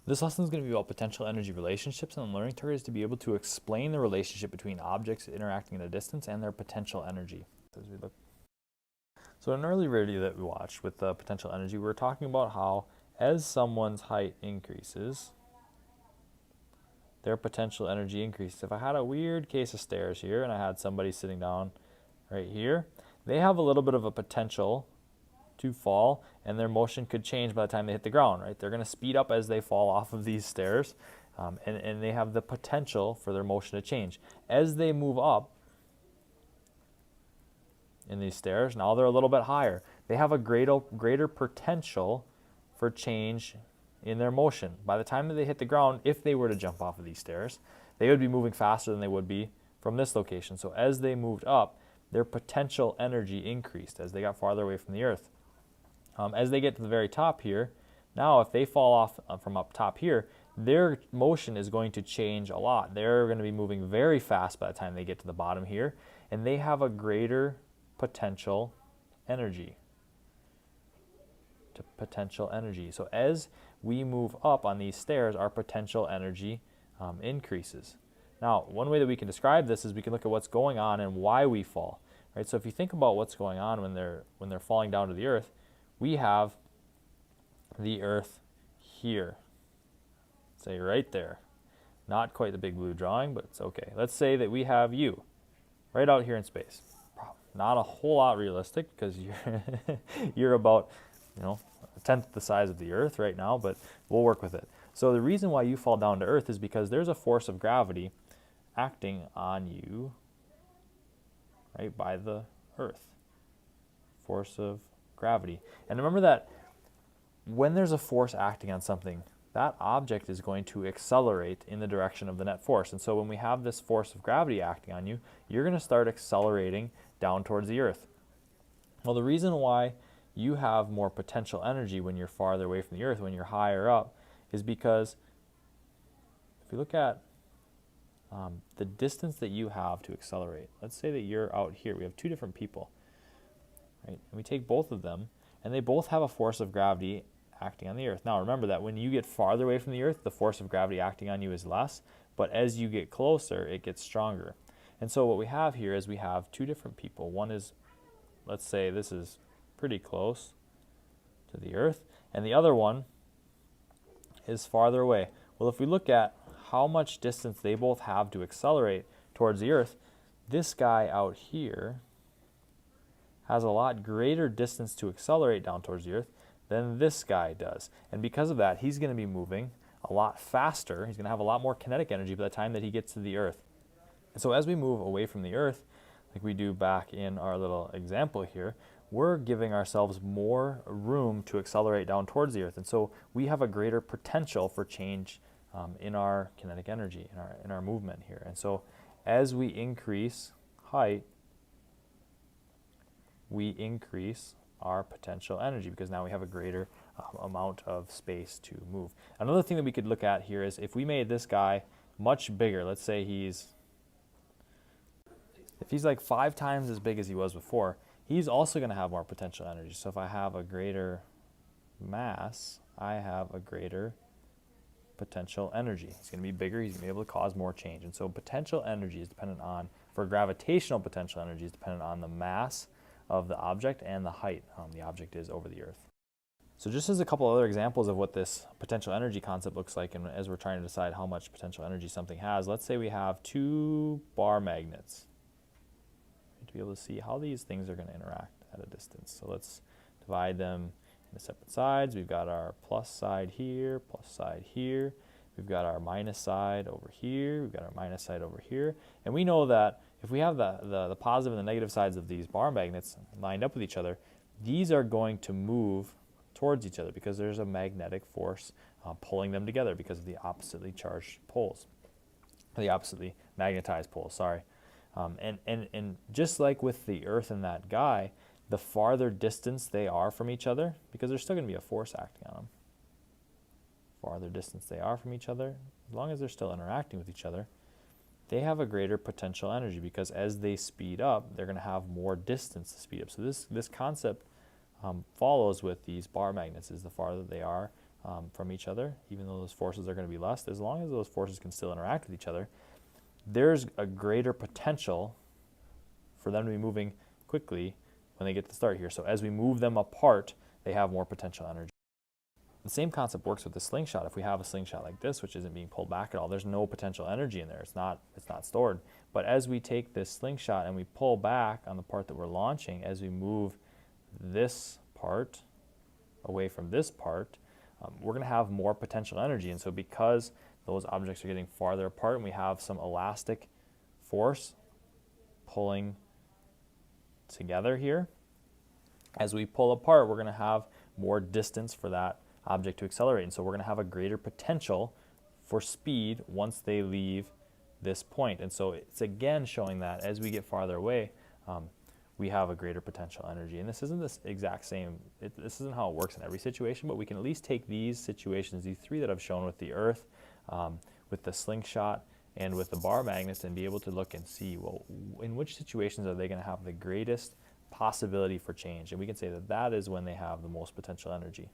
This lesson is going to be about potential energy relationships, and the learning target is to be able to explain the relationship between objects interacting at a distance and their potential energy. So in an earlier video that we watched with the potential energy, we were talking about how as someone's height increases, their potential energy increases. If I had a weird case of stairs here and I had somebody sitting down right here, they have a little bit of a potential to fall, and their motion could change by the time they hit the ground, right? They're going to speed up as they fall off of these stairs, and they have the potential for their motion to change. As they move up in these stairs, now they're a little bit higher. They have a greater potential for change in their motion. By the time that they hit the ground, if they were to jump off of these stairs, they would be moving faster than they would be from this location. So as they moved up, their potential energy increased as they got farther away from the earth. As they get to the very top here, now if they fall off from up top here, their motion is going to change a lot. They're going to be moving very fast by the time they get to the bottom here, and they have a greater potential energy. So as we move up on these stairs, our potential energy increases. Now, one way that we can describe this is we can look at what's going on and why we fall. Right? So if you think about what's going on when they're falling down to the earth, we have the earth here. Say right there. Not quite the big blue drawing, but it's okay. Let's say that we have you right out here in space. Not a whole lot realistic because you're about, a tenth the size of the earth right now, but we'll work with it. So the reason why you fall down to earth is because there's a force of gravity acting on you, right, by the earth. Force of gravity. And remember that when there's a force acting on something, that object is going to accelerate in the direction of the net force. And so when we have this force of gravity acting on you, you're going to start accelerating down towards the earth. Well, the reason why you have more potential energy when you're farther away from the earth, when you're higher up, is because if you look at the distance that you have to accelerate, let's say that you're out here. We have two different people, right? And we take both of them, and they both have a force of gravity acting on the earth. Now remember that when you get farther away from the earth, the force of gravity acting on you is less, but as you get closer, it gets stronger. And so what we have here is we have two different people. One is, let's say this is pretty close to the earth, and the other one is farther away. Well, if we look at how much distance they both have to accelerate towards the earth, this guy out here has a lot greater distance to accelerate down towards the earth than this guy does. And because of that, he's going to be moving a lot faster. He's going to have a lot more kinetic energy by the time that he gets to the earth. And so as we move away from the earth, like we do back in our little example here, we're giving ourselves more room to accelerate down towards the earth. And so we have a greater potential for change in our kinetic energy, in our movement here. And so as we increase height, we increase our potential energy because now we have a greater amount of space to move. Another thing that we could look at here is if we made this guy much bigger, let's say if he's like 5 times as big as he was before, he's also going to have more potential energy. So if I have a greater mass, I have a greater potential energy. He's going to be bigger, he's going to be able to cause more change. And so potential energy is dependent on, for gravitational potential energy is dependent on the mass of the object and the height the object is over the earth. So just as a couple other examples of what this potential energy concept looks like, and as we're trying to decide how much potential energy something has, let's say we have 2 bar magnets. To be able to see how these things are going to interact at a distance. So let's divide them into separate sides. We've got our plus side here, plus side here. We've got our minus side over here. We've got our minus side over here. And we know that if we have the positive and the negative sides of these bar magnets lined up with each other, these are going to move towards each other because there's a magnetic force pulling them together because of the oppositely charged poles, the oppositely magnetized poles, sorry. And just like with the earth and that guy, the farther distance they are from each other, because there's still going to be a force acting on them, farther distance they are from each other, as long as they're still interacting with each other, they have a greater potential energy because as they speed up, they're going to have more distance to speed up. So this concept follows with these bar magnets. Is the farther they are from each other, even though those forces are going to be less, as long as those forces can still interact with each other, there's a greater potential for them to be moving quickly when they get to the start here. So as we move them apart, they have more potential energy. The same concept works with the slingshot. If we have a slingshot like this, which isn't being pulled back at all, there's no potential energy in there. It's not stored. But as we take this slingshot and we pull back on the part that we're launching, as we move this part away from this part, we're going to have more potential energy. And so because those objects are getting farther apart and we have some elastic force pulling together here, as we pull apart, we're going to have more distance for that object to accelerate. And so we're going to have a greater potential for speed once they leave this point. And so it's again showing that as we get farther away, we have a greater potential energy. And this isn't this exact same, this isn't how it works in every situation, but we can at least take these situations, these three that I've shown with the Earth, with the slingshot, and with the bar magnets, and be able to look and see, well, in which situations are they going to have the greatest possibility for change? And we can say that that is when they have the most potential energy.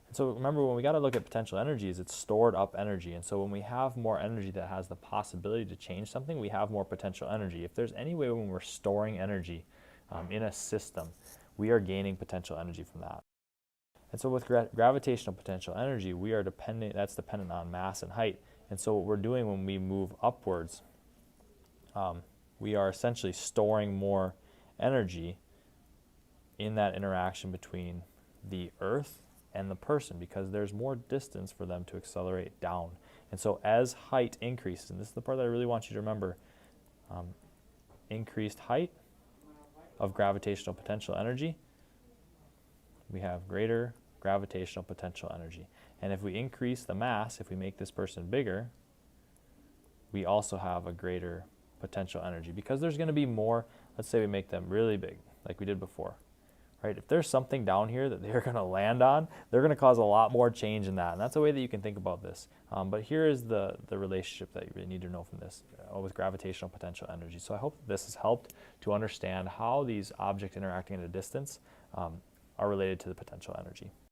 And so remember, when we got to look at potential energies, it's stored up energy. And so when we have more energy that has the possibility to change something, we have more potential energy. If there's any way when we're storing energy in a system, we are gaining potential energy from that. And so with gravitational potential energy, we are that's dependent on mass and height. And so what we're doing when we move upwards, we are essentially storing more energy in that interaction between the Earth and the person, because there's more distance for them to accelerate down. And so as height increases, and this is the part that I really want you to remember, increased height of gravitational potential energy, we have greater gravitational potential energy. And if we increase the mass, if we make this person bigger, we also have a greater potential energy, because there's going to be more. Let's say we make them really big like we did before, right? If there's something down here that they're going to land on, they're going to cause a lot more change in that. And that's a way that you can think about this. But here is the relationship that you really need to know from this with gravitational potential energy. So I hope that this has helped to understand how these objects interacting at a distance are related to the potential energy.